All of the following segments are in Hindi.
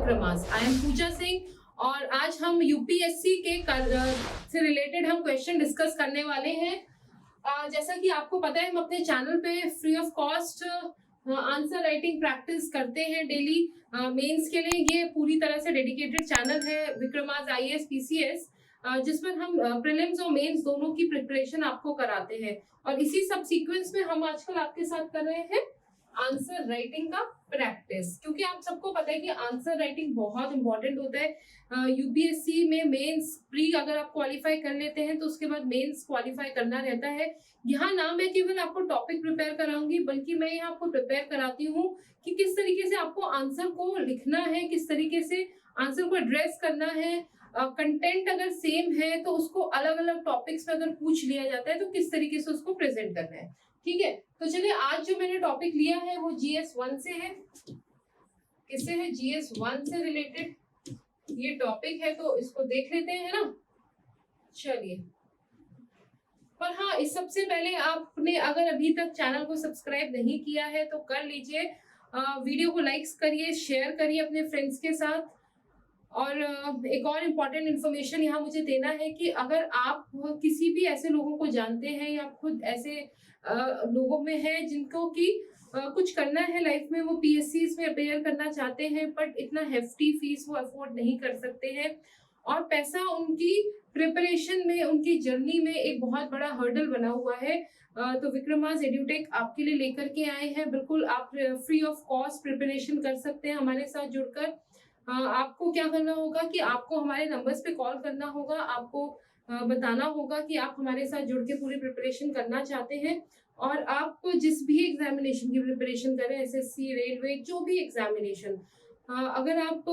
विक्रमास। आई एम पूजा सिंह और आज हम यूपीएससी के से रिलेटेड हम क्वेश्चन डिस्कस करने वाले हैं। जैसा कि आपको पता है हम अपने चैनल पे free of cost answer writing practice करते हैं डेली मेंस के लिए। ये पूरी तरह से डेडिकेटेड चैनल है विक्रमास आईएएस पीसीएस, जिसमें हम प्रीलिम्स और मेंस दोनों की प्रिपरेशन आपको कराते हैं। और इसी सब सीक्वेंस में हम आजकल आपके साथ कर रहे हैं आंसर राइटिंग का प्रैक्टिस, क्योंकि आप सबको पता है कि आंसर राइटिंग बहुत इंपॉर्टेंट होता है। यूपीएससी में मेंस प्री अगर आप क्वालिफाई कर लेते हैं तो उसके बाद मेंस क्वालिफाई करना रहता है। यहाँ ना मैं केवल आपको टॉपिक प्रिपेयर कराऊंगी, बल्कि मैं यहाँ आपको प्रिपेयर कराती हूँ कि किस तरीके से आपको आंसर को लिखना है, किस तरीके से आंसर को एड्रेस करना है। कंटेंट अगर सेम है तो उसको अलग अलग टॉपिक्स में अगर पूछ लिया जाता है तो किस तरीके से उसको प्रेजेंट करना है। ठीक है, तो चलिए आज जो मैंने टॉपिक लिया है वो जीएस 1 से है। किससे है? जीएस 1 से रिलेटेड ये टॉपिक है, तो इसको देख लेते हैं ना। चलिए, पर हाँ, इस सबसे पहले आपने अगर अभी तक चैनल को सब्सक्राइब नहीं किया है तो कर लीजिए। वीडियो को लाइक्स करिए, शेयर करिए अपने फ्रेंड्स के साथ। और एक और इम्पॉर्टेंट इन्फॉर्मेशन यहाँ मुझे देना है कि अगर आप किसी भी ऐसे लोगों को जानते हैं या खुद ऐसे लोगों में है जिनको कि कुछ करना है लाइफ में, वो पीएससीज में अपेयर करना चाहते हैं बट इतना हेफ्टी फीस वो अफोर्ड नहीं कर सकते हैं और पैसा उनकी प्रिपरेशन में, उनकी जर्नी में एक बहुत बड़ा हर्डल बना हुआ है, तो विक्रमास एड्यूटेक आपके लिए लेकर के आए हैं। बिल्कुल आप फ्री ऑफ कॉस्ट प्रिपरेशन कर सकते हैं हमारे साथ जुड़कर। आपको क्या करना होगा कि आपको हमारे नंबर्स पे कॉल करना होगा, आपको बताना होगा कि आप हमारे साथ जुड़ के पूरी प्रिपरेशन करना चाहते हैं और आप जिस भी एग्जामिनेशन की प्रिपरेशन करें, एसएससी, रेलवे, जो भी एग्जामिनेशन, अगर आप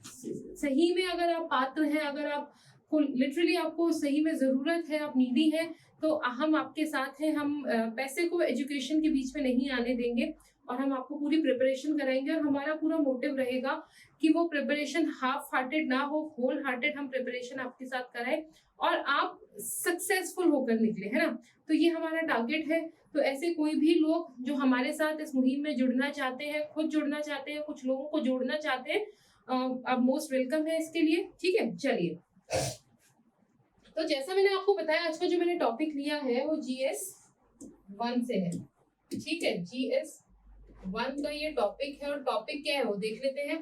सही में अगर आप पात्र हैं, अगर आपको लिटरली आपको सही में जरूरत है, आप नीडी हैं, तो हम आपके साथ हैं। हम पैसे को एजुकेशन के बीच में नहीं आने देंगे और हम आपको पूरी प्रिपरेशन कराएंगे। और हमारा पूरा मोटिव रहेगा कि वो प्रिपरेशन हाफ हार्टेड ना हो, होल हार्टेड हम प्रिपरेशन आपके साथ कराएं और आप सक्सेसफुल होकर निकले, है ना। तो ये हमारा टारगेट है। तो ऐसे कोई भी लोग जो हमारे साथ इस मुहिम में जुड़ना चाहते हैं, खुद जुड़ना चाहते हैं, कुछ लोगों को जोड़ना चाहते हैं, आप मोस्ट वेलकम है इसके लिए। ठीक है, चलिए, तो जैसा मैंने आपको बताया आज का जो मैंने टॉपिक लिया है वो जीएस 1 से है। ठीक है, जीएस 1 का ये टॉपिक है और टॉपिक क्या है वो देख लेते हैं।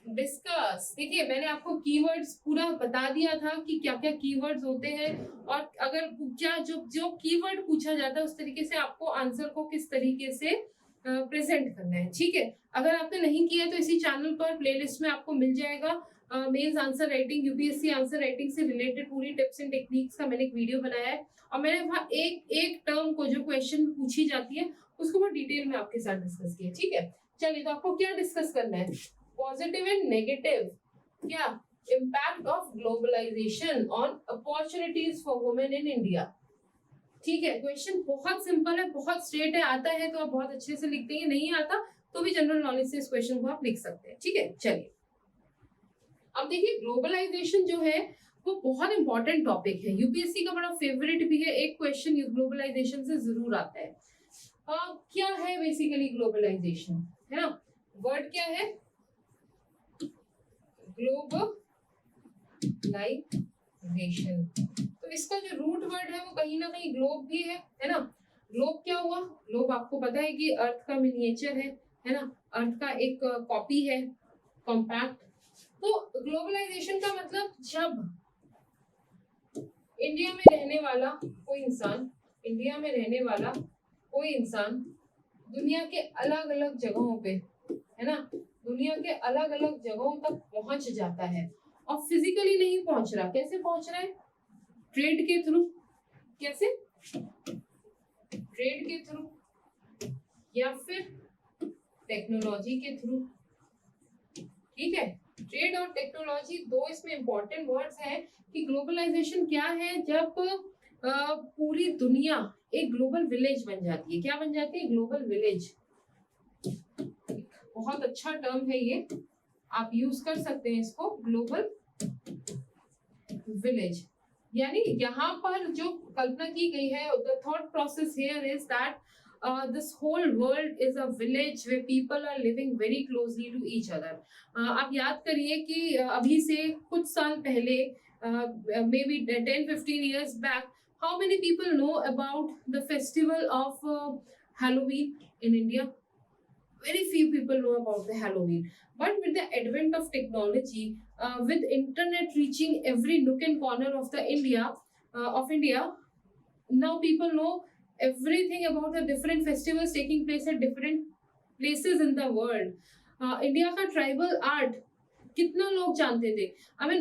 डिस्कस, देखिए मैंने आपको कीवर्ड्स पूरा बता दिया था कि क्या क्या कीवर्ड्स होते हैं और अगर क्या जो कीवर्ड पूछा जाता है उस तरीके से आपको आंसर को किस तरीके से प्रेजेंट करना है। ठीक है, अगर आपने नहीं किया तो इसी चैनल पर प्लेलिस्ट में आपको मिल जाएगा mains answer writing, UPSC answer writing से रिलेटेड पूरी टिप्स एंड टेक्निक्स का मैंने एक वीडियो बनाया है और मैंने वहाँ एक टर्म को जो क्वेश्चन पूछी जाती है उसको बहुत डिटेल में आपके साथ डिस्कस किया। ठीक है, चलिए, तो आपको क्या डिस्कस करना है? पॉजिटिव एंड नेगेटिव क्या impact of globalization on opportunities for women in India. ठीक है, क्वेश्चन बहुत सिंपल है, बहुत स्ट्रेट है। आता है तो आप बहुत अच्छे से लिख देंगे, नहीं आता तो भी जनरल नॉलेज से इस क्वेश्चन को आप लिख सकते हैं। ठीक है, चलिए, अब देखिए ग्लोबलाइजेशन जो है वो बहुत इंपॉर्टेंट टॉपिक है, यूपीएससी का बड़ा फेवरेट भी है। एक क्वेश्चन ग्लोबलाइजेशन से जरूर आता है। क्या है बेसिकली ग्लोबलाइजेशन, है ना। वर्ड क्या है? ग्लोबलाइजेशन। तो इसका जो रूट वर्ड है वो कहीं ना कहीं ग्लोब भी है ना। ग्लोब क्या हुआ? ग्लोब आपको पता है कि अर्थ का मिनिएचर है ना, अर्थ का एक कॉपी है, कॉम्पैक्ट। तो ग्लोबलाइजेशन का मतलब जब इंडिया में रहने वाला कोई इंसान दुनिया के अलग अलग जगहों पे, है ना, दुनिया के अलग अलग जगहों तक पहुंच जाता है और फिजिकली नहीं पहुंच रहा। कैसे पहुंच रहा है? ट्रेड के थ्रू। कैसे? ट्रेड के थ्रू या फिर टेक्नोलॉजी के थ्रू। ठीक है, ट्रेड और टेक्नोलॉजी दो इसमें इंपॉर्टेंट वर्ड्स हैं कि ग्लोबलाइजेशन क्या है, जब पूरी दुनिया एक ग्लोबल विलेज बन जाती है। क्या बन जाती है? Global village. बहुत अच्छा टर्म है ये, आप यूज कर सकते हैं इसको, ग्लोबल विलेज। यानी यहाँ पर जो कल्पना की गई है, the thought process here is that this whole world is a village where people are living very closely to each other. आप याद करिए कि अभी से कुछ साल पहले, maybe 10-15 years back, how many people know about the festival of Halloween in India? Very few people know about the Halloween. But with the advent of technology, with internet reaching every nook and corner of the India, now people know everything about the different festivals taking place at different places in the world. India का ट्राइबल आर्ट कितना लोग जानते थे? आई मीन,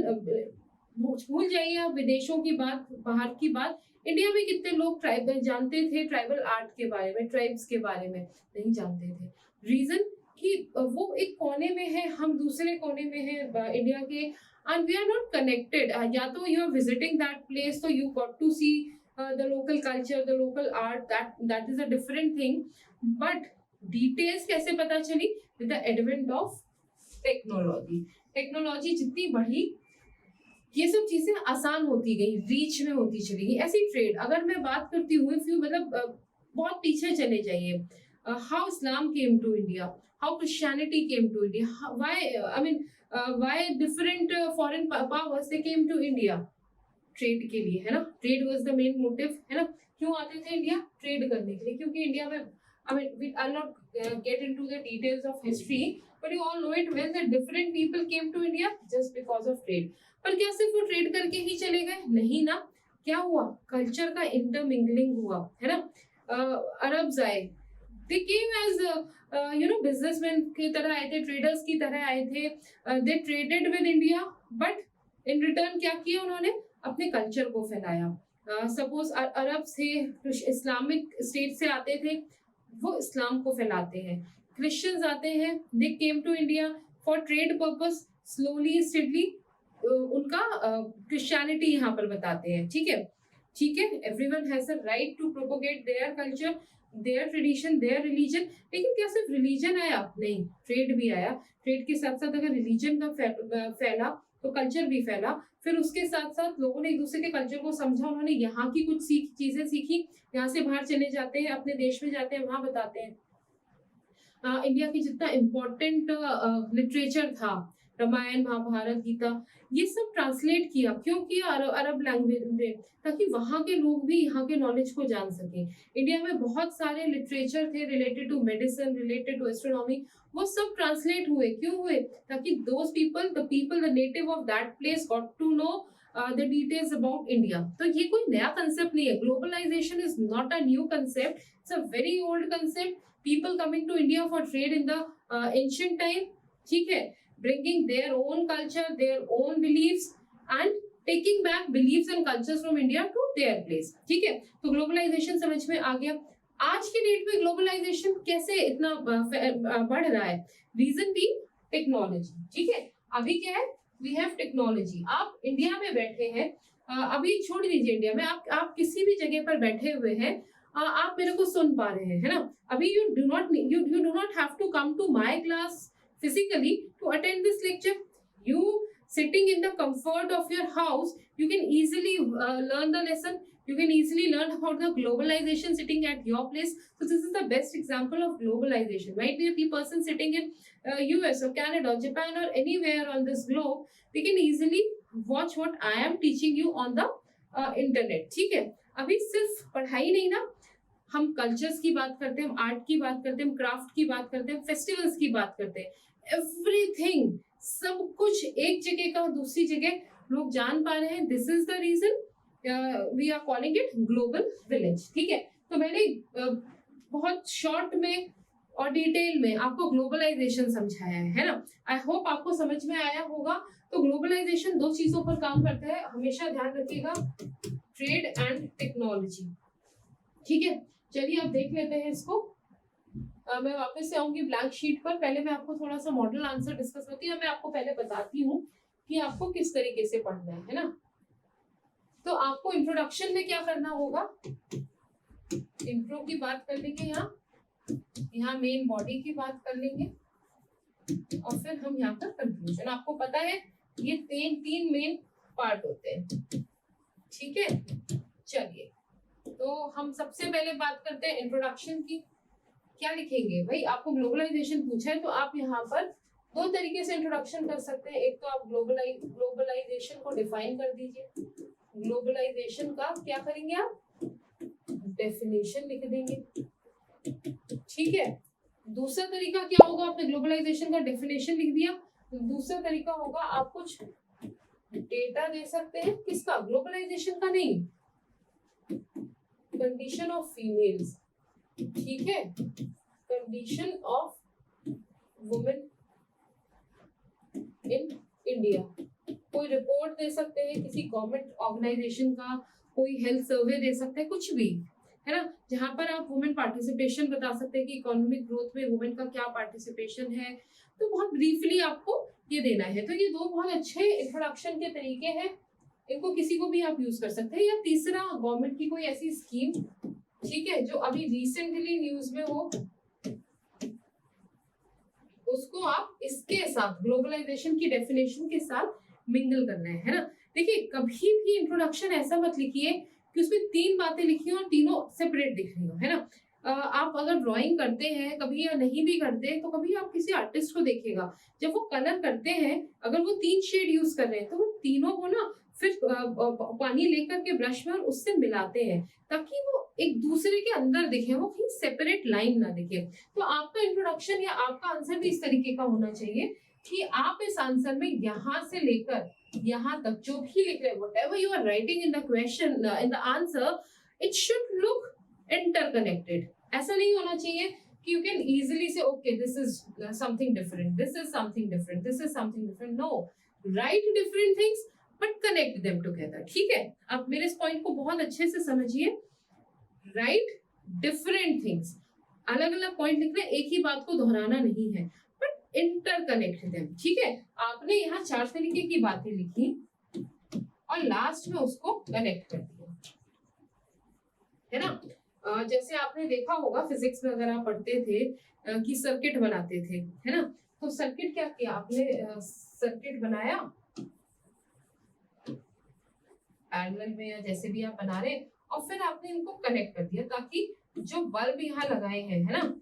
भूल जाइए आप विदेशों की बात, बाहर की बात, इंडिया में कितने लोग ट्राइबल जानते थे, ट्राइबल आर्ट के बारे में, ट्राइब्स के बारे में नहीं जानते थे। रीजन कि वो एक कोने में है, हम दूसरे कोने में है इंडिया के, and we are not connected. या तो you are visiting that place, तो you got to see the local culture, the local art, that is a different thing. But details कैसे पता चली? With the advent of technology. Technology जितनी बढ़ी, ये सब चीजें आसान होती गई, रीच में होती चली गई। ऐसी ट्रेड, अगर मैं बात करती हूँ, मतलब बहुत पीछे चले जाइए, how Islam came to India, how Christianity came to India, why different foreign powers they came to India? Trade के लिए, है ना? Trade was the main motive, है ना? क्यों आते थे इंडिया? ट्रेड करने के लिए। क्योंकि इंडिया में, I'll not get into the details of history, but you all know it well that different people came to India just because of trade. पर क्या सिर्फ वो ट्रेड करके ही चले गए? नहीं ना। क्या हुआ? कल्चर का इंटरमिंगलिंग हुआ, है ना? अरब्स आए, they came as businessmen की तरह आए थे, ट्रेडर्स की तरह आए थे, they traded with India, but in return क्या किया उन्होंने? अपने कल्चर को फैलाया। सपोज अरब से, इस्लामिक स्टेट से आते थे, वो इस्लाम को फैलाते हैं। क्रिश्चियंस आते हैं, they came to India for trade purpose, slowly steadily उनका क्रिश्चियनिटी यहाँ पर बताते हैं। ठीक है, ठीक है, everyone has a right to propagate their culture, their tradition, their religion. लेकिन क्या सिर्फ रिलीजन आया? नहीं, ट्रेड भी आया। ट्रेड के साथ साथ अगर रिलीजन का फैला तो कल्चर भी फैला। फिर उसके साथ साथ लोगों ने एक दूसरे के कल्चर को समझा, उन्होंने यहाँ की कुछ चीजें सीखी, यहाँ से बाहर चले जाते हैं, अपने देश में जाते हैं, वहां बताते हैं। इंडिया की जितना इम्पोर्टेंट लिटरेचर था, रामायण, महाभारत, गीता, ये सब ट्रांसलेट किया। क्यों किया? अरब लैंग्वेज में, ताकि वहां के लोग भी यहाँ के नॉलेज को जान सके। इंडिया में बहुत सारे लिटरेचर थे related to medicine, related to astronomy, वो सब ट्रांसलेट हुए। क्यों हुए? ताकि those people, the native of that place got to know the details about India. तो ये कोई नया कंसेप्ट नहीं है। Globalization is not a new concept, it's a very old concept. People coming to India for trade in the ancient time, ठीक है, bringing their own culture, their own beliefs and taking back beliefs and cultures from India to their place, ठीक है। तो ग्लोबलाइजेशन समझ में आ गया। आज के डेट में ग्लोबलाइजेशन कैसे इतना बढ़ रहा है? रीजन भी टेक्नोलॉजी, ठीक है। अभी क्या है? We have technology. आप इंडिया में बैठे हैं, अभी छोड़ दीजिए इंडिया में, आप किसी भी जगह पर बैठे हुए हैं, आप मेरे को सुन पा रहे हैं, है ना? अभी you do not have to come to my class physically to attend this lecture. You sitting in the comfort of your house, you can easily learn the lesson. You can easily learn about the globalization sitting at your place. So this is the best example of globalization. Might be a person sitting in US or Canada or Japan or anywhere on this globe. They can easily watch what I am teaching you on the internet. ठीक है? अभी सिर्फ पढ़ाई नहीं ना, हम कल्चर्स की बात करते हैं, हम आर्ट की बात करते हैं, हम क्राफ्ट की बात करते हैं, फेस्टिवल्स की बात करते हैं। एवरीथिंग, सब कुछ एक जगह का दूसरी जगह लोग जान पा रहे हैं। This is the reason we are calling it global village, ठीक है। तो मैंने बहुत शॉर्ट में और डिटेल में आपको ग्लोबलाइजेशन समझाया है ना? आई होप आपको समझ में आया होगा। तो ग्लोबलाइजेशन दो चीजों पर काम करता है, हमेशा ध्यान रखिएगा, ट्रेड एंड टेक्नोलॉजी, ठीक है। चलिए अब देख लेते हैं इसको। मैं वापस से आऊंगी ब्लैंक शीट पर। पहले मैं आपको थोड़ा सा मॉडल आंसर डिस्कस करती हूँ। मैं आपको पहले बताती हूँ कि आपको किस तरीके से पढ़ना है ना? तो आपको इंट्रोडक्शन में क्या करना होगा? इंट्रो की बात कर लेंगे, यहाँ मेन बॉडी की बात कर लेंगे, और फिर हम यहाँ पर कंक्लूजन। आपको पता है ये तीन मेन पार्ट होते हैं, ठीक है। चलिए, तो हम सबसे पहले बात करते हैं इंट्रोडक्शन की। क्या लिखेंगे भाई, आपको ग्लोबलाइजेशन पूछा है तो आप यहाँ पर दो तरीके से इंट्रोडक्शन कर सकते हैं। एक तो आप ग्लोबलाइजेशन को डिफाइन कर दीजिए, ग्लोबलाइजेशन का क्या करेंगे आप, डेफिनेशन लिख देंगे, ठीक है। दूसरा तरीका क्या होगा, आपने ग्लोबलाइजेशन का डेफिनेशन लिख दिया, तो दूसरा तरीका होगा आप कुछ डेटा दे सकते हैं, किसका, ग्लोबलाइजेशन का नहीं, कंडीशन ऑफ फीमेल्स, ठीक है, condition of women in India. कोई रिपोर्ट दे सकते हैं किसी गवर्नमेंट ऑर्गेनाइजेशन का, कोई हेल्थ सर्वे दे सकते हैं, कुछ भी, है ना, जहां पर आप वुमेन पार्टिसिपेशन बता सकते हैं कि इकोनॉमिक ग्रोथ में वुमेन का क्या पार्टिसिपेशन है। तो बहुत ब्रीफली आपको ये देना है। तो ये दो बहुत अच्छे इंट्रोडक्शन के तरीके हैं, इनको किसी को भी आप यूज कर सकते हैं। या तीसरा, गवर्नमेंट की कोई ऐसी स्कीम, ठीक है, जो अभी रिसेंटली न्यूज में हो, उसको आप इसके साथ ग्लोबलाइजेशन की डेफिनेशन के साथ मिंगल करना है ना। देखिए, कभी भी इंट्रोडक्शन ऐसा मत लिखिए कि उसमें तीन बातें लिखी हो और तीनों सेपरेट दिख रही हो, है ना। आप अगर ड्राइंग करते हैं कभी या नहीं भी करते, तो कभी आप किसी आर्टिस्ट को देखिएगा, जब वो कलर करते हैं, अगर वो तीन शेड यूज कर रहे हैं तो वो तीनों को ना फिर पानी लेकर के ब्रश में और उससे मिलाते हैं, ताकि वो एक दूसरे के अंदर दिखे, वो कहीं सेपरेट लाइन ना दिखे। तो आपका इंट्रोडक्शन या आपका आंसर भी इस तरीके का होना चाहिए कि आप इस आंसर में यहाँ से लेकर यहाँ तक जो भी लिख रहे हैं, whatever you are writing in the question, in the answer, it should look interconnected. ऐसा नहीं होना चाहिए कि you can easily say, okay, this is something different, this is something different, this is something different. No, write different things but connect them together. ठीक है, आप मेरे इस पॉइंट को बहुत अच्छे से समझिए। Write different things, अलग अलग पॉइंट लिखना, एक ही बात को दोहराना नहीं है, बट इंटरकनेक्ट देम, ठीक है। आपने यहाँ चार तरीके की बातें लिखी और लास्ट में उसको कनेक्ट कर दिया, है ना। जैसे आपने देखा होगा फिजिक्स में, अगर आप पढ़ते थे कि सर्किट बनाते थे, है ना, तो सर्किट क्या किया आपने, सर्किट बनाया पैरेलल में या जैसे भी आप बना रहे, और फिर आपने इनको कनेक्ट कर दिया ताकि जो बल्ब यहाँ लगाए हैं, है ना,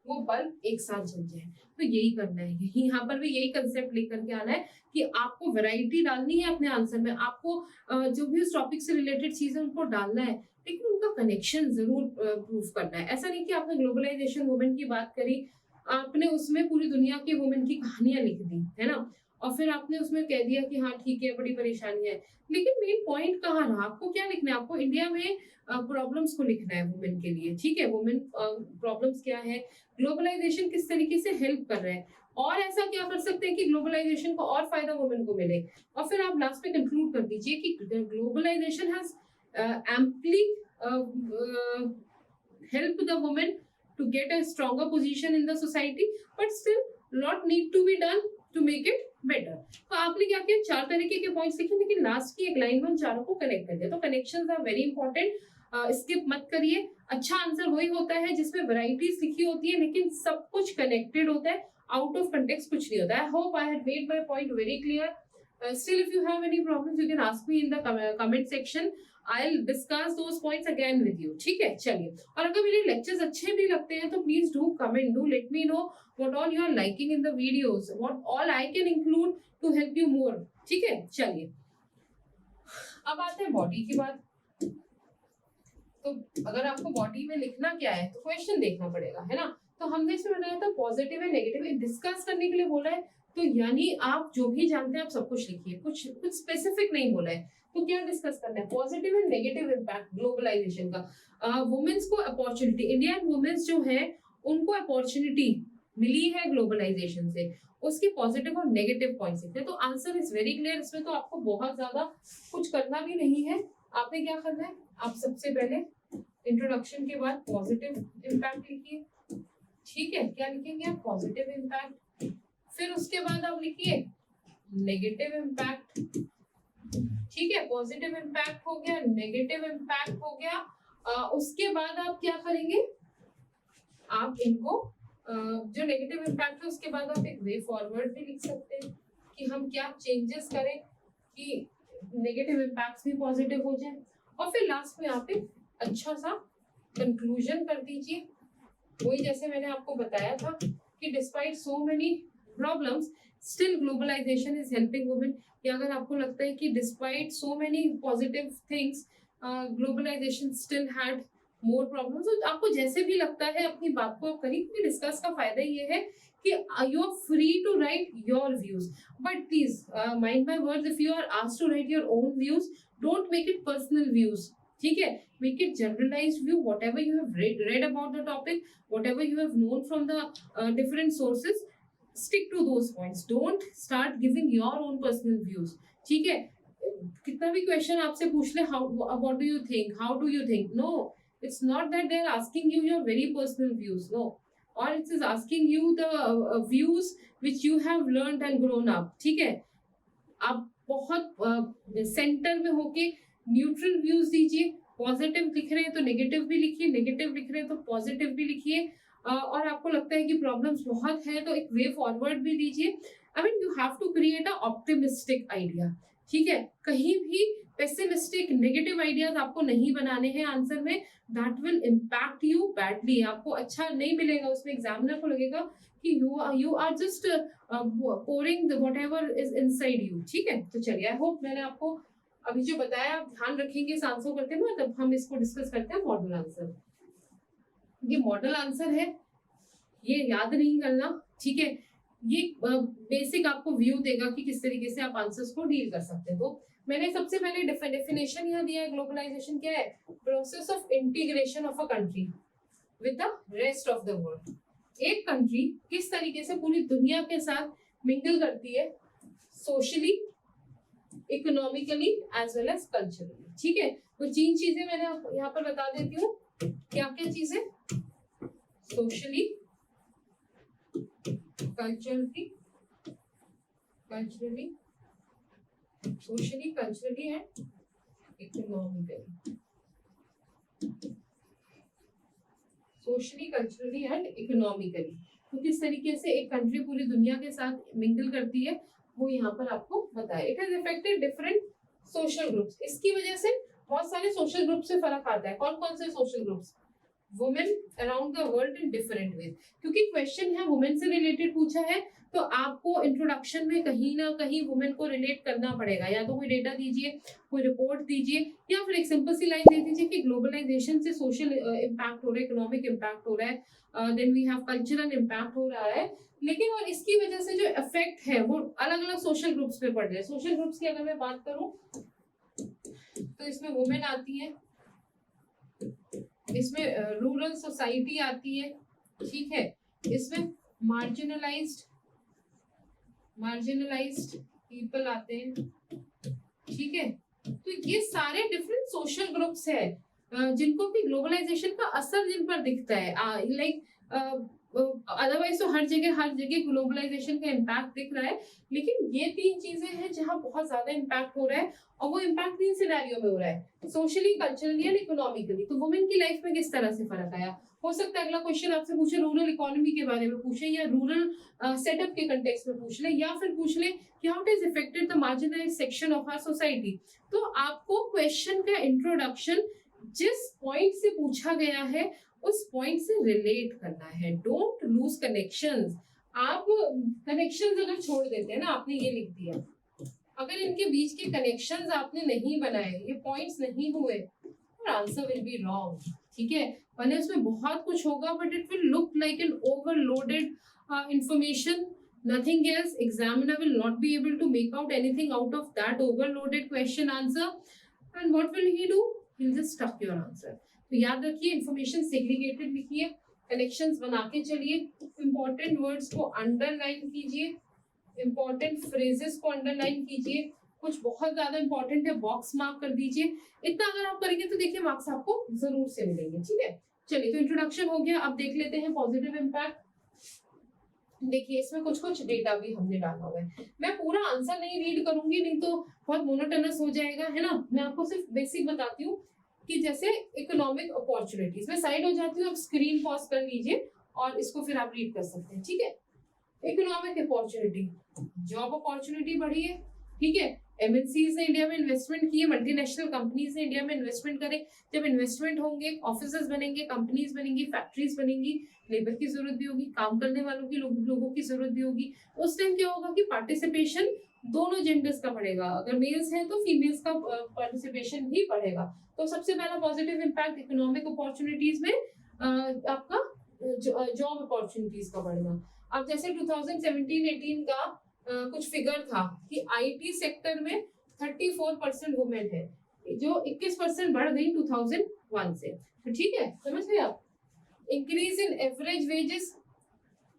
वो बल्ब एक साथ जल जाए। तो यही करना है, यही यहाँ पर भी यही कंसेप्ट लेकर के आना है कि आपको वैरायटी डालनी है अपने आंसर में, आपको जो भी उस टॉपिक से रिलेटेड चीजें उनको डालना है, लेकिन उनका कनेक्शन जरूर प्रूफ करना है। ऐसा नहीं कि आपने ग्लोबलाइजेशन वुमेन की बात करी, आपने उसमें पूरी दुनिया की वुमेन की कहानियां लिख दी, है ना, और फिर आपने उसमें कह दिया कि हाँ ठीक है बड़ी परेशानी है, लेकिन मेन पॉइंट कहाँ रहा, आपको क्या लिखना है, आपको इंडिया में प्रॉब्लम्स को लिखना है वुमेन के लिए, ठीक है, वुमेन प्रॉब्लम्स क्या है, ग्लोबलाइजेशन किस तरीके से हेल्प कर रहा है, और ऐसा क्या कर सकते हैं कि ग्लोबलाइजेशन को और फायदा वुमेन को मिले। और फिर आप लास्ट में कंक्लूड कर दीजिए कि globalization has amply help the women to get a stronger position in the society, but still lot need to be done to make it better. तो आपने क्या किया, चार तरीके के पॉइंट्स लिखे, लेकिन लास्ट की एक लाइन में उन चारों को कनेक्ट कर दिया। तो connections are very important, skip मत करिए। अच्छा आंसर वही होता है जिसमें वैरायटीज लिखी होती है लेकिन सब कुछ कनेक्टेड होता है, आउट ऑफ कंटेक्स्ट कुछ नहीं होता है। I hope I have made my point very clear. Still, if you have any problems, you can ask me in the comment section. I'll discuss those points again with you. ठीक है, चलिए। और अगर मेरे lectures अच्छे भी लगते हैं तो please do comment, do let me know what all you are liking in the videos, what all I can include to help you more. ठीक है, चलिए। अब आते हैं बॉडी की बात। तो अगर आपको बॉडी में लिखना क्या है तो क्वेश्चन देखना पड़ेगा, है ना। तो हमने इसमें बनाया था पॉजिटिव एंड नेगेटिव, डिस्कस करने के लिए बोला है, तो यानी आप जो भी जानते हैं आप सब कुछ लिखिए, कुछ स्पेसिफिक नहीं बोला है। तो क्या डिस्कस करना है, positive and negative impact globalization का। वुमेन्स को अपॉर्चुनिटी, इंडियन वुमेन्स जो है उनको अपॉर्चुनिटी मिली है ग्लोबलाइजेशन से, उसके पॉजिटिव और नेगेटिव पॉइंट्स लिखते हैं। तो आंसर इज वेरी क्लियर, इसमें तो आपको बहुत ज्यादा कुछ करना भी नहीं है। आपने क्या करना है, आप सबसे पहले इंट्रोडक्शन के बाद पॉजिटिव इम्पैक्ट लिखिए, ठीक है, क्या लिखेंगे आप, पॉजिटिव इम्पैक्ट। फिर उसके बाद आप लिखिए नेगेटिव इम्पैक्ट, ठीक है, पॉजिटिव इम्पैक्ट हो गया, नेगेटिव इम्पैक्ट हो गया। उसके बाद आप क्या करेंगे, आप इनको जो नेगेटिव इम्पैक्ट है उसके बाद आप एक वे फॉरवर्ड भी लिख सकते हैं कि हम क्या चेंजेस करें कि नेगेटिव इम्पैक्ट्स भी पॉजिटिव हो जाए। और फिर लास्ट में आप एक अच्छा सा कंक्लूजन कर दीजिए वही जैसे मैंने आपको बताया था कि despite so many problems still globalization is helping women, या अगर आपको लगता है कि despite so many positive things globalization still had more problems, तो आपको जैसे भी लगता है अपनी बात को आप करिए, क्योंकि डिस्कस का फायदा ये है कि you are free to write your views, but please mind my words, if you are asked to write your own views, don't make it personal views, ठीक है, make it generalized view, whatever you have read about the topic, whatever you have known from the different sources, stick to those points, don't start giving your own personal views, ठीक है, कितना भी क्वेश्चन आपसे पूछ ले, how what do you think, how do you think, no, it's not that they are asking you your very personal views, no, or it is asking you the views which you have learned and grown up, ठीक है, आप बहुत सेंटर में होके न्यूट्रल व्यूज दीजिए, पॉजिटिव लिख रहे हैं तो नेगेटिव भी लिखिए, नेगेटिव लिख रहे हैं तो पॉजिटिव भी लिखिए, और आपको लगता है कि प्रॉब्लम्स बहुत है तो एक वे फॉरवर्ड भी दीजिए, I mean you have to create a optimistic idea, ठीक है, कहीं भी पेसिमिस्टिक नेगेटिव आइडियाज आपको नहीं बनाने हैं आंसर में, that will impact you badly, आपको अच्छा नहीं मिलेगा, उसमें एग्जामिनर को लगेगा कि you are just pouring the whatever is inside you, ठीक है, तो चलिए आई होप मैंने आपको अभी जो बताया आप ध्यान रखेंगे इस आंसर करते हैं, तब हम इसको डिस्कस करते हैं मॉडल आंसर। ये मॉडल आंसर है, ये याद नहीं करना, ठीक है, ये बेसिक आपको व्यू देगा कि किस तरीके से आप आंसर्स को डील कर सकते हैं। तो मैंने सबसे पहले डेफिनेशन यहाँ दिया है, ग्लोबलाइजेशन क्या है, process of integration of a country with the rest of the world, एक कंट्री किस तरीके से पूरी दुनिया के साथ मिंगल करती है, socially, economically as well as culturally, ठीक है, तो 3 चीजें मैंने यहाँ पर बता देती हूँ, क्या क्या चीजें, socially, culturally and economically, socially, culturally and economically, तो किस तरीके से एक कंट्री पूरी दुनिया के साथ मिंगल करती है वो यहाँ पर आपको बताया। It has affected different social groups, इसकी वजह से बहुत सारे सोशल ग्रुप से फर्क आता है। कौन कौन से social groups, women around the world in different ways, क्योंकि क्वेश्चन है वुमेन से रिलेटेड पूछा है, तो आपको इंट्रोडक्शन में कहीं ना कहीं वुमेन को रिलेट करना पड़ेगा, या तो कोई डेटा दीजिए, कोई रिपोर्ट दीजिए, या फिर एक सिंपल सी लाइन दे दीजिए कि ग्लोबलाइजेशन से सोशल इम्पैक्ट हो रहा है, इकोनॉमिक इम्पैक्ट हो रहा है, then we have cultural impact हो रहा है, लेकिन और इसकी वजह से जो इफेक्ट है वो अलग अलग सोशल ग्रुप्स पे पड़ रहे हैं। सोशल ग्रुप्स की अगर मैं बात करूं तो इसमें वुमेन आती है, इसमें रूरल सोसाइटी आती है, ठीक है, इसमें मार्जिनलाइज्ड पीपल आते हैं, ठीक है, तो ये सारे डिफरेंट सोशल ग्रुप्स है जिनको भी ग्लोबलाइजेशन का असर जिन पर दिखता है, लाइक अदरवाइज तो हर जगह ग्लोबलाइजेशन का इम्पैक्ट दिख रहा है, लेकिन ये 3 चीजें हैं जहां बहुत ज्यादा इम्पैक्ट हो रहा है, और वो इम्पैक्ट 3 सिनेरियो में हो रहा है, सोशली, कल्चरली एंड इकोनॉमिकली। तो वुमेन की लाइफ में किस तरह से फर्क आया, हो सकता है अगला क्वेश्चन आपसे पूछे रूरल इकोनॉमी के बारे में पूछे, या रूरल सेटअप के कंटेक्स्ट में पूछ ले, या फिर पूछ ले कि how it is affected the marginalized section of our society. तो आपको क्वेश्चन का इंट्रोडक्शन जिस पॉइंट से पूछा गया है उस पॉइंट से रिलेट करना है, डोंट लूज कनेक्शंस। आप कनेक्शंस अगर छोड़ देते हैं ना, आपने ये लिख दिया, अगर इनके बीच के कनेक्शंस आपने नहीं बनाए, ये पॉइंट्स नहीं हुए, और आंसर विल बी रॉन्ग, ठीक है, भले उसमें बहुत कुछ होगा but it will look like an overloaded information, nothing else. Examiner will not be able to make out anything out of that overloaded question answer, and what will he do, he'll just stuck your answer. तो याद रखिए, इंफॉर्मेशन सेग्रीगेटेड लिखिए, कनेक्शंस बना के चलिए, इंपॉर्टेंट वर्ड्स को अंडरलाइन कीजिए, इंपॉर्टेंट फ्रेजेस को अंडरलाइन कीजिए, कुछ बहुत ज्यादा इंपॉर्टेंट है बॉक्स मार्क कर दीजिए। इतना अगर आप करेंगे तो देखिए मार्क्स आपको जरूर से मिलेंगे, ठीक है। चलिए, तो इंट्रोडक्शन हो गया, अब देख लेते हैं पॉजिटिव इम्पैक्ट। देखिए, इसमें कुछ कुछ डेटा भी हमने डाला हुआ है, मैं पूरा आंसर नहीं रीड करूंगी, नहीं तो बहुत मोनोटोनस हो जाएगा, है ना। मैं आपको सिर्फ बेसिक बताती हूँ कि जैसे इकोनॉमिक अपॉर्चुनिटीज, मैं साइड हो जाती हूँ, आप स्क्रीन पॉज कर लीजिए और इसको फिर आप रीड कर सकते हैं, ठीक है। इकोनॉमिक अपॉर्चुनिटी, जॉब अपॉर्चुनिटी बढ़ी है, ठीक है, एमएनसीज ने इंडिया में इन्वेस्टमेंट किए, मल्टीनेशनल कंपनीज ने इंडिया में इन्वेस्टमेंट करे। जब इन्वेस्टमेंट होंगे, ऑफिसेज बनेंगे, कंपनीज बनेंगी, फैक्ट्रीज बनेंगी, लेबर की जरूरत भी होगी, काम करने वालों की लोगों की जरूरत भी होगी। उस टाइम क्या होगा कि पार्टिसिपेशन दोनों जेंडर्स का बढ़ेगा, अगर मेल्स हैं तो फीमेल्स का पार्टिसिपेशन भी बढ़ेगा। तो सबसे पहला पॉजिटिव इम्पैक्ट इकोनॉमिक अपॉर्चुनिटीज में आपका जॉब अपॉर्चुनिटीज का बढ़ना। अब जैसे 2017-18 का कुछ फिगर था कि आईटी सेक्टर में 34% वुमेन है, जो 21% बढ़ गई 2001 से। तो ठीक है, समझ गए आप। इंक्रीज इन एवरेज वेजेस,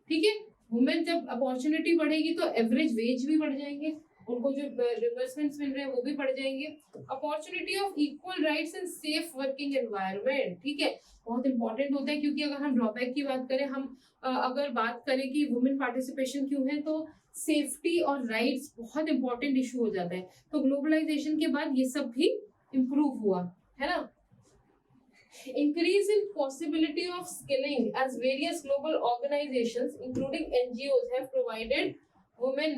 ठीक है, वुमेन जब अपॉर्चुनिटी बढ़ेगी तो एवरेज वेज भी बढ़ जाएंगे, उनको जो रिम्बर्समेंट्स मिल रहे हैं वो भी बढ़ जाएंगे। Opportunity of equal rights and safe working environment, ठीक है, बहुत इंपॉर्टेंट होता है, क्योंकि अगर हम ड्रॉबैक की बात करें, हम अगर बात करें कि वुमेन पार्टिसिपेशन क्यों है, तो सेफ्टी और राइट्स बहुत इंपॉर्टेंट इशू हो जाता है। तो ग्लोबलाइजेशन के बाद ये सब भी इम्प्रूव हुआ है ना। Increase in possibility of skilling as various global organizations including NGOs have provided women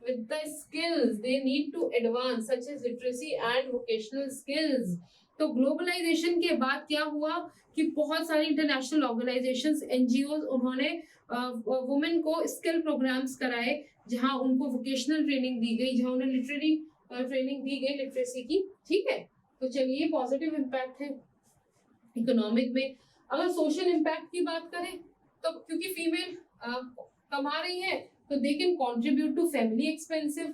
with the skills they need to advance such as literacy and vocational skills। तो ग्लोबलाइजेशन के बाद क्या हुआ कि बहुत सारी इंटरनेशनल ऑर्गेनाइजेशंस, एनजीओज, उन्होंने वुमेन को स्किल प्रोग्राम्स कराए, जहां उनको वोकेशनल ट्रेनिंग दी गई, जहां उन्हें लिटरेरी ट्रेनिंग दी गई लिटरेसी की, ठीक है। तो चलिए, पॉजिटिव इम्पैक्ट है इकोनॉमिक में। अगर सोशल इम्पैक्ट की बात करें तो क्योंकि फीमेल कमा रही है तो they can contribute to family expensive.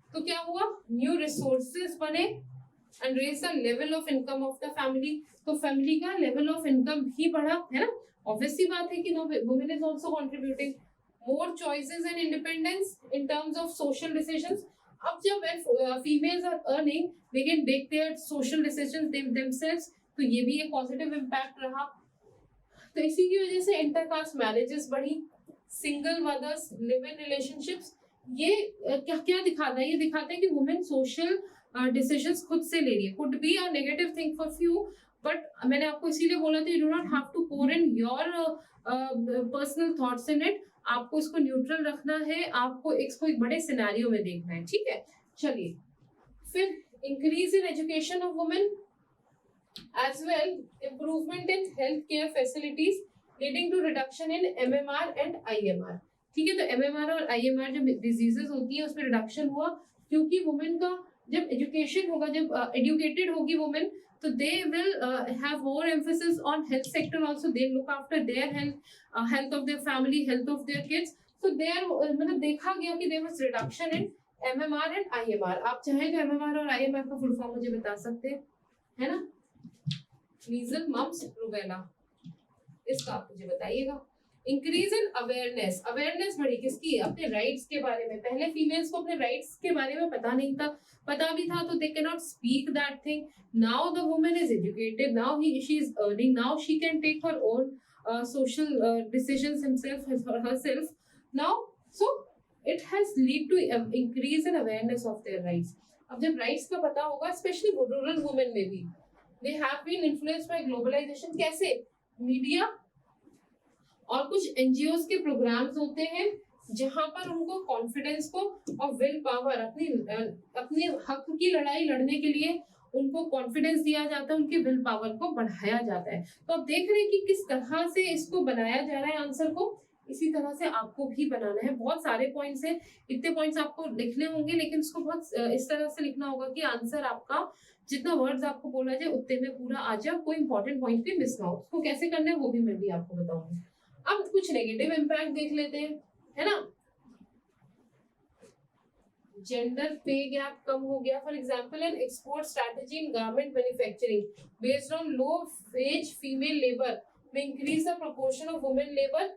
तो क्या हुआ, न्यू रिसोर्सेज बने and raise the level of income of the family. तो फैमिली का लेवल ऑफ इनकम भी बढ़ा, है ना। ऑब्वियसली बात है कि no women is also contributing. More choices and independence in terms of social decisions. अब जब females are earning, they can take their social decisions themselves, तो ये भी एक पॉजिटिव इम्पैक्ट रहा। तो इसी की वजह से इंटरकास्ट मैरिजेस बढ़ी, single mothers, live in relationships. ये क्या क्या दिखाता है, ये दिखाता है कि वुमेन सोशल डिसीजंस खुद से ले रही है। Could be a negative thing for few, but मैंने आपको इसीलिए बोला था, you do not have to pour in your personal thoughts in it. आपको इसको न्यूट्रल रखना है, आपको इसको एक बड़े सिनेरियो में देखना है, ठीक है। चलिए, फिर increase in education of women as well, improvement in healthcare facilities leading to reduction in MMR and IMR, ठीक है। तो MMR और IMR जो डिजीजेस होती है उसमें रिडक्शन हुआ, क्योंकि वुमेन का जब एजुकेशन होगा, जब एजुकेटेड होगी वुमेन, तो they will have more emphasis on health sector also, they look after their health of their family, health of their kids. तो देयर मतलब देखा गया कि there was reduction in MMR and IMR। आप चाहें तो MMR और IMR का फुल फॉर्म मुझे बता सकते हैं, है ना। मीजल, मम्स, रूबेला, इसका आप मुझे बताइएगा। इंक्रीज इन अवेयरनेस, अवेयरनेस बढ़ी किसकी, अपने राइट्स के बारे में। पहले फीमेल्स को अपने राइट्स के बारे में पता नहीं था, पता भी था तो they can not speak that thing. Now the woman is educated, now she is earning, now she can take her own social decisions herself now, so it has lead to increase in awareness of their rights। अब जब राइट्स का पता होगा, स्पेशली रूरल वुमेन में भी, they have been influenced by globalization। कैसे, मीडिया और कुछ एनजीओज के प्रोग्राम्स होते हैं जहां पर उनको कॉन्फिडेंस को और विल पावर, अपने हक की लड़ाई लड़ने के लिए उनको कॉन्फिडेंस दिया जाता है, उनके विल पावर को बढ़ाया जाता है। तो आप देख रहे हैं कि किस तरह से इसको बनाया जा रहा है आंसर को, इसी तरह से आपको भी बनाना है। बहुत सारे पॉइंट्स हैं, इतने पॉइंट्स आपको लिखने होंगे, लेकिन इसको बहुत इस तरह से लिखना होगा कि आंसर आपका जितना वर्ड्स आपको बोला जाए उतने में पूरा आ जाए, कोई इंपॉर्टेंट पॉइंट भी मिस ना हो। उसको कैसे करना है वो भी मैं भी आपको बताऊंगी। अब कुछ नेगेटिव इम्पैक्ट देख लेते हैं, है ना। जेंडर पे गैप कम हो गया। For example, an export strategy in garment manufacturing based on low wage female labour में increase the proportion of women labour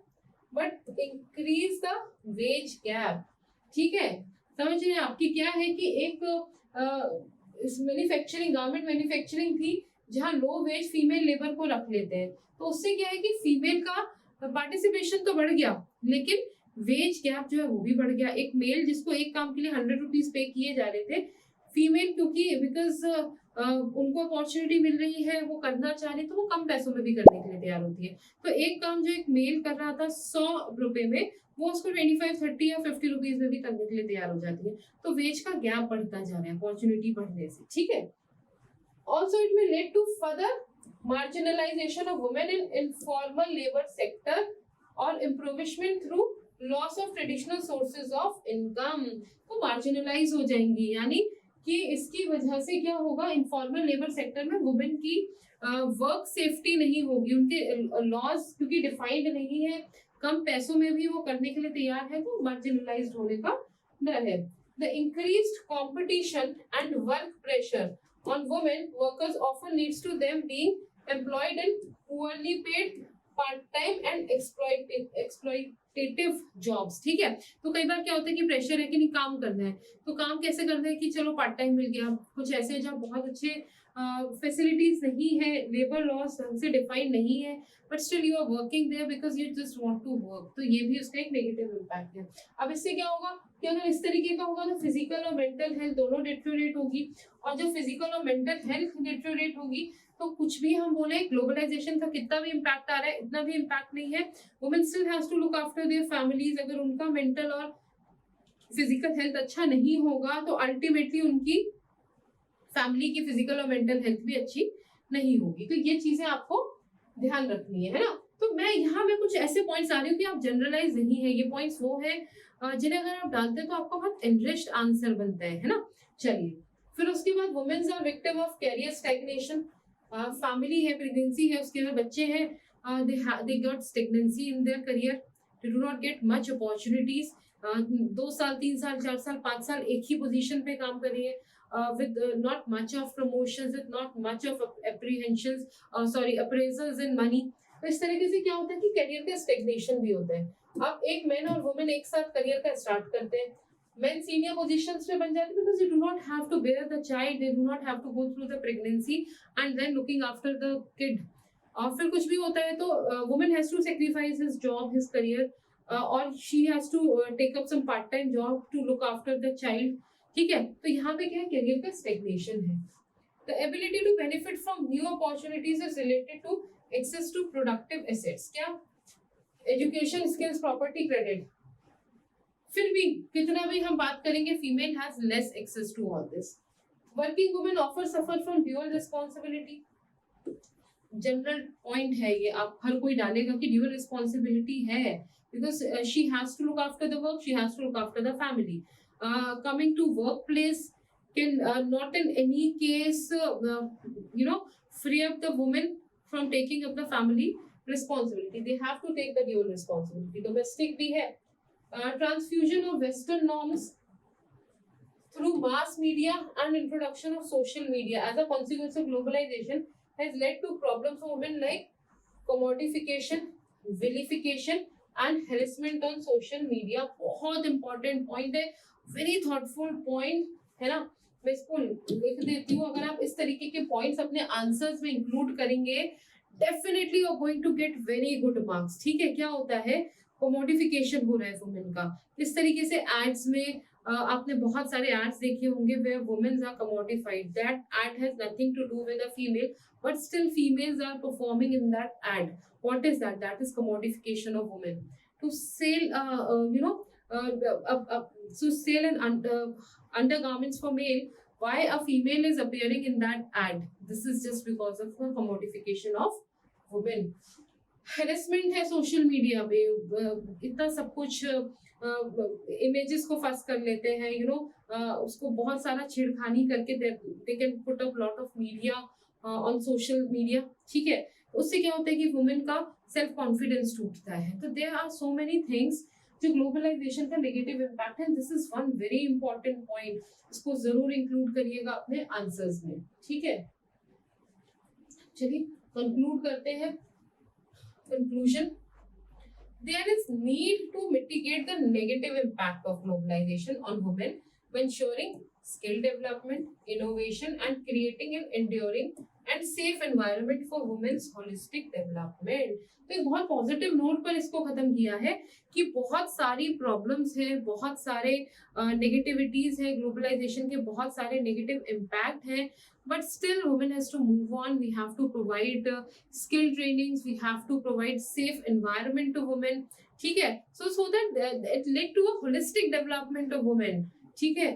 but increase the wage gap, ठीक है। समझ रहे हैं आपकी क्या है कि एक मैन्युफैक्चरिंग, गारमेंट मैन्युफैक्चरिंग थी जहां लो वेज फीमेल लेबर को रख लेते हैं, तो उससे क्या है कि फीमेल का पार्टिसिपेशन तो बढ़ गया, लेकिन वेज गैप जो है वो भी बढ़ गया। एक मेल जिसको एक काम के लिए 100 रुपीज पे किए जा रहे थे, फीमेल क्योंकि बिकॉज उनको अपॉर्चुनिटी मिल रही है, वो करना चाह रही, तो वो कम पैसों में भी करने के लिए तैयार होती है। तो एक काम जो एक मेल कर रहा था 100 रुपए में, वो उसको 25, 30 या 50 रुपीज में भी करने के लिए तैयार हो जाती है। तो वेज का गैप बढ़ता जा रहा है अपॉर्चुनिटी बढ़ने से, ठीक है। Also it may lead to further marginalization of women in informal labor sector or improvement through loss of traditional sources of income। तो marginalize हो जाएंगी, यानी कि इसकी वजह से क्या होगा, इनफॉर्मल लेबर सेक्टर में वुमेन की वर्क सेफ्टी नहीं होगी, उनके लॉज क्योंकि डिफाइंड नहीं है, कम पैसों में भी वो करने के लिए तैयार है, तो मार्जिनलाइज्ड होने का डर है। The increased competition and work pressure on women workers often leads to them being employed in poorly paid part-time and exploitative jobs, ठीक है। तो कई बार क्या होता है कि प्रेशर है कि नहीं काम करना है, तो काम कैसे करना है कि चलो पार्ट टाइम मिल गया, कुछ ऐसे जहाँ बहुत अच्छे फैसिलिटीज नहीं है, लेबर लॉस ढंग से डिफाइन नहीं है, but still you are working there because you just want to work, तो ये भी उसका एक नेगेटिव इम्पैक्ट है। अब इससे क्या होगा कि अगर इस तरीके का होगा तो फिजिकल और मेंटल हेल्थ दोनों डिटेरियोरेट होगी, और जब फिजिकल और मेंटल हेल्थ डिटेरियोरेट होगी तो कुछ भी हम बोले ग्लोबलाइजेशन का कितना भी इम्पैक्ट आ रहा है, इतना भी इम्पैक्ट नहीं है। Women still has to look after their families. अगर उनका मेंटल और फिजिकल हेल्थ अच्छा नहीं होगा तो अल्टीमेटली उनकी फैमिली की फिजिकल और मेंटल हेल्थ भी अच्छी नहीं होगी। तो ये चीजें आपको ध्यान रखनी है ना। तो मैं यहाँ में कुछ ऐसे पॉइंट्स आ रही हूँ कि आप जनरलाइज नहीं है, ये पॉइंट्स वो है जिन्हें अगर आप डालते हैं तो आपका बहुत एनरिच्ड आंसर बनता है ना। चलिए फिर उसके बाद womens are victim of career stagnation. Family है, प्रेगनेंसी है, उसके बाद बच्चे हैं, they got stagnancy in their career, they do not get much opportunities। 2 साल 3 साल 4 साल 5 साल एक ही पोजीशन पे काम कर रही है, with not much of promotions, with not much of appraisals in money। तो इस तरीके से क्या होता है कि करियर का स्टेग्नेशन भी होता है। अब एक मैन और वुमेन एक साथ करियर का स्टार्ट करते हैं, men senior positions पे बन जाते हैं because they do not have to bear the child, they do not have to go through the pregnancy and then looking after the kid। और फिर कुछ भी होता है तो woman has to sacrifice his job, his career, or she has to take up some part time job to look after the child, ठीक है। तो यहाँ पे क्या है, करियर का स्टेग्नेशन है। The ability to benefit from new opportunities is related to access to productive assets। क्या, एजुकेशन, स्किल्स, प्रॉपर्टी, क्रेडिट। फिर भी कितना भी हम बात करेंगे, female has less access to all this. Working women offer suffer from dual responsibility. General point है ये, आप हर कोई डालेगा कि ड्यूअल रिस्पॉन्सिबिलिटी है, because she has to look after the work, she has to look after the family. Coming to work place can not in any case free up the women from taking up the family responsibility, they have to take the dual responsibility। domestic भी है। Transfusion of western norms through mass media and introduction of social media as a consequence of globalization has led to problems for women like commodification, vilification and harassment on social media। बहुत important point है, very thoughtful point है ना। मैं इसको लिख देती हूँ, अगर आप इस तरीके के पॉइंट्स अपने आंसर्स में इंक्लूड करेंगे definitely you are going to get very good marks, ठीक है। क्या होता है, कोमोडिफिकेशन हो रहा है वुमेन का। इस तरीके से एड्स में आपने बहुत सारे एड्स देखे होंगे where womens are commodified, that ad has nothing to do with a female but still females are performing in that ad. What is that? That is commodification of women to sell so sale and undergarments for male, why a female is appearing in that ad, this is just because of the commodification of women। harassment है सोशल मीडिया पे, इतना सब कुछ इमेजेस को फंस कर लेते हैं, उसको बहुत सारा छेड़खानी करके they can put up lot of media on social media, ठीक है। उससे क्या होता है कि वुमेन का सेल्फ कॉन्फिडेंस टूटता है। तो there are so many things जो ग्लोबलाइजेशन का नेगेटिव इम्पैक्ट है। This is one very important point, इसको जरूर इंक्लूड करिएगा अपने आंसर्स में, ठीक है। चलिए कंक्लूड करते हैं। Conclusion, there is need to mitigate the negative impact of globalization on women by ensuring skill development, innovation and creating an enduring and safe environment for womens holistic development. तो एक बहुत पॉजिटिव नोट पर इसको खत्म किया है कि बहुत सारी प्रॉब्लम्स है, बहुत सारे नेगेटिविटीज है, ग्लोबलाइजेशन के बहुत सारे नेगेटिव इम्पैक्ट हैं, but still women has to move on. We have to provide skill trainings, we have to provide safe environment to women, ठीक है, so that it led to a holistic development of women, ठीक है.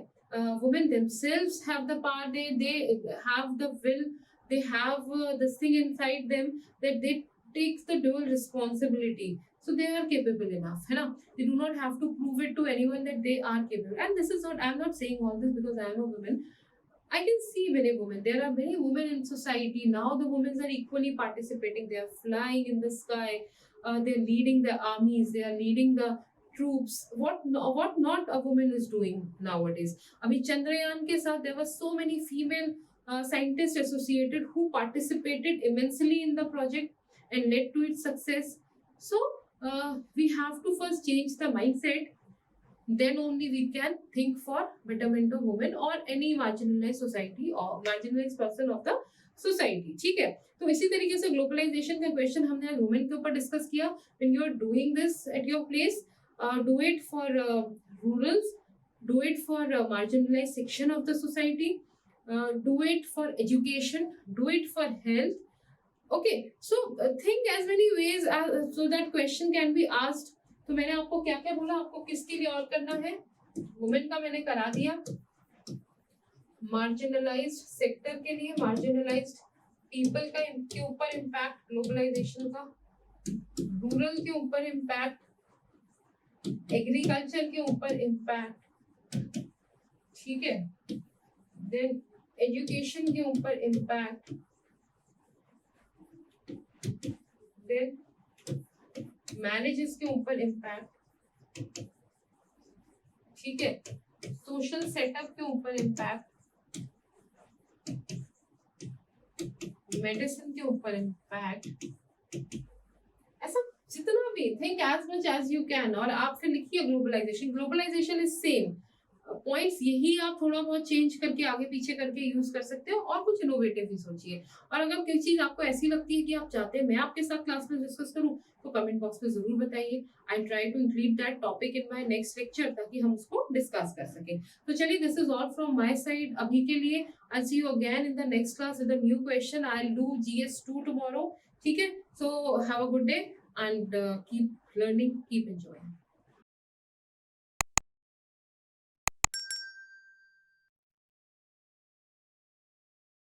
Women themselves have the power, they have the will, they have this thing inside them that they takes the dual responsibility, so they are capable enough, है ना. They do not have to prove it to anyone that they are capable. And this is not, I'm not saying all this because I am a woman. I can see many women. There are many women in society now. The women are equally participating. They are flying in the sky. They are leading the armies. They are leading the troops. What not a woman is doing nowadays. Abhi Chandrayaan ke saath there were so many female scientists associated who participated immensely in the project and led to its success. So we have to first change the mindset. Then only we can think for betterment of women or any marginalized society or marginalized person of the society, ठीक है. तो इसी तरीके से ग्लोबलाइजेशन का क्वेश्चन हमने आज वुमेन के ऊपर डिस्कस किया. when you are doing this at your place, do it for rurals, do it for marginalized section of the society, do it for education, do it for health. Okay, so think as many ways so that question can be asked. तो मैंने आपको क्या क्या बोला, आपको किसके लिए और करना है. वुमेन का मैंने करा दिया, मार्जिनलाइज्ड सेक्टर के लिए, मार्जिनलाइज्ड पीपल का के ऊपर इम्पैक्ट ग्लोबलाइजेशन का, रूरल के ऊपर इम्पैक्ट, एग्रीकल्चर के ऊपर इम्पैक्ट, ठीक है, देन एजुकेशन के ऊपर इम्पैक्ट, देन मैरिजेस के ऊपर इम्पैक्ट, ठीक है, सोशल सेटअप के ऊपर इम्पैक्ट, मेडिसिन के ऊपर इम्पैक्ट, ऐसा जितना भी think as much as you can. और आप फिर लिखिए globalization. Globalization is same points, यही आप थोड़ा बहुत चेंज करके आगे पीछे करके यूज कर सकते हो और कुछ इनोवेटिव भी सोचिए. और अगर कोई चीज आपको ऐसी लगती है कि आप चाहते हैं मैं आपके साथ क्लास में डिस्कस करूं तो कमेंट बॉक्स में जरूर बताइए. I try to include that topic in my next lecture ताकि हम उसको डिस्कस कर सकें. तो चलिए, this is all from my side अभी के लिए. I see you again in the next class with a new question. I will do GS2 tomorrow, ठीक है. So have a good day and keep learning, keep enjoying.